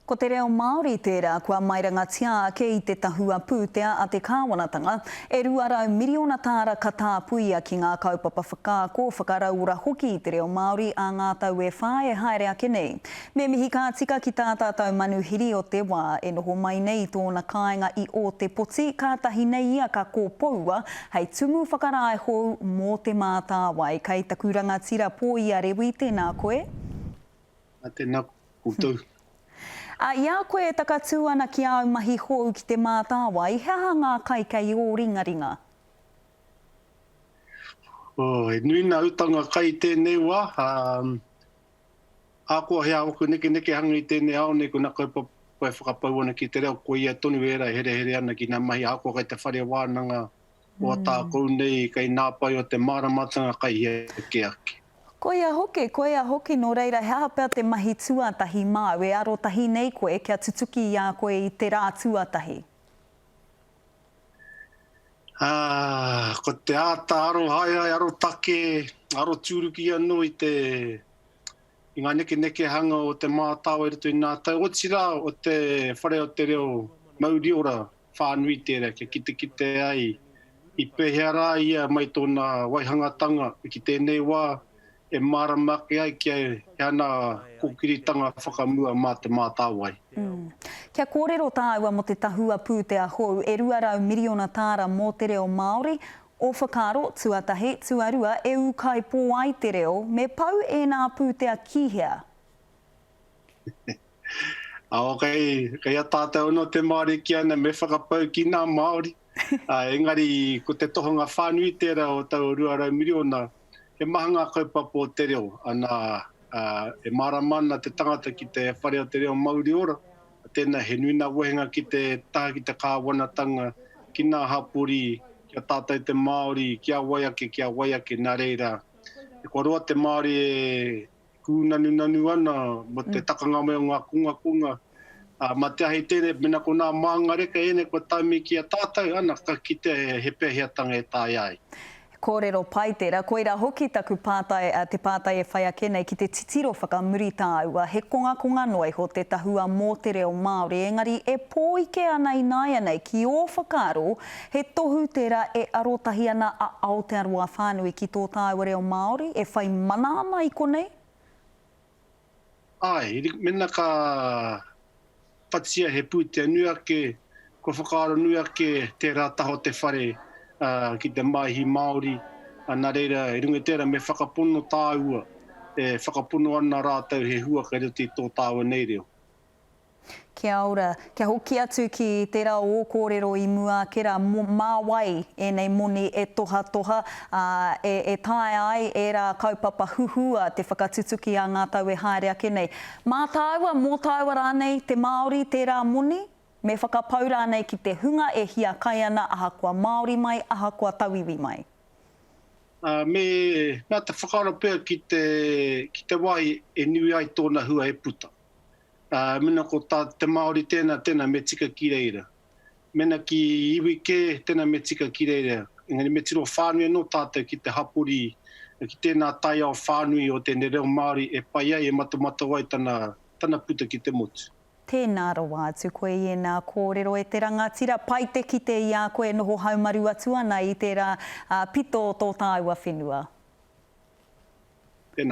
Ko te reo Māori tērā kua mairangatia ake I te tahua pūtea a te kāwanatanga, e 200 miliona tāra ka tāpuia ki ngā kaupapa whakaako whakaraura hoki I te reo Māori a ngā tau e whae haere ake nei. Me mihi ka tika ki tā tātou manuhiri o te wā e noho mai nei tōna kāinga I o te poti kātahi nei ia ka kōpoua hei tumu whakarae hou mō te mātāwai. Kei taku rangatira pōia rewi tēnā koe. Tēnā koutou. Ia koe e takatū ana ki au mahi hou ki te mātāwai, hea ngā kaikai o ringaringa? E nui nā utanga kai tēnei wā. Ākua hea oku neke hangi tēnei ao nei kuna kaupapa koe whakapau ana ki te reo koe ia tonu era here ana ki nā mahi ākua kai te whare wānanga o tākou nei kai nāpai o te māramatanga kai ke ake. Koia hoki no reira, hea pēr te mahi tuatahi māu, e aro tahi nei koe kia tutuki ia koe I te rā tuatahi? Ko te āta aro haia, aro take, aro tūruki anō I ngā neke hanga o te mātāu e rutu I nā tau. O tira o te whare o te reo mauri ora whānui tērā, kia kite ai. I pēhea rā ia mai tōna waihangatanga ki tēnei wā. E māramake ai kia hana kokiritanga whakamua mā te mātāwai. Kia kōrero tāua mo te tahua pūtea hou, e 200 miliona tāra mō te reo Māori, o whakaro, tuatahi, tuarua, e ukai pō ai te reo, me pau e nā pūtea kihea? Kei a tātou no te Māori ki ana me whakapau ki nā Māori. Engari, ko te tohanga whānui tērā o tau 200 miliona, he maha ngā kaupapa o te reo, ana e māramana te tangata ki te whare o te reo Māori ora, tēnā he nui nā wehenga ki te taha ki te kāwanatanga, ki nā hapuri, kia tātou te Māori, kia waiake nā reira. E koroa te Māori e kūnanu ana, mo te takanga mai o ngā kunga. Ma te ahi tere, mena ko nā maanga reka ene ko taimi ki a tātou, ana ka ki te he pēheatanga e tāi ai. Kōrero pai tērā, koira hoki taku te pātai e whai ake nei ki te titiro whakamuri tāua, he konga noi ho te tahua mō te reo Māori, engari e pōike ana I nāia nei ki o whakaro, he tohu tērā e arotahi ana a Aotearoa whānui ki tō tāua reo Māori, e whai mana ana I konei? Mena ka patia he pūtea nui ake, ko whakaaro nui ake tērā taho te whare, ki te mahi Māori, nā reira e runga tērā me whakapono tāua, e whakapono ana rātau he hua kai ruti tō tāua nei reo. Kia ora, kia hoki atu ki tērā o kōrero I mua kera māwai e nei moni e toha, e tae ai e rā kaupapa huhua te whakatutuki a ngā tau e haere ake nei. Mā tāua, mō tāua rānei te Māori tērā moni? Me whakapaura nei ki te hunga e hia kai ana ahakoa Māori mai, ahakoa Tawiwi mai. Nā te whakaaro pēr ki te wai e nui ai tōna hua e puta. Mena ko te Māori tēnā me tika ki reira. Mena ki iwi ke tēnā me tika ki reira. Engari me tiro whānui no tātou ki te hapuri, ki tēnā tai ao whānui o tēnei reo Māori e pai ai e matamata wai tana puta ki te motu. Tēnā roa atu koe I nā kōrero e te rangatira pai te kite I a koe noho haumaru atu ana I tērā pito tō tāua whenua.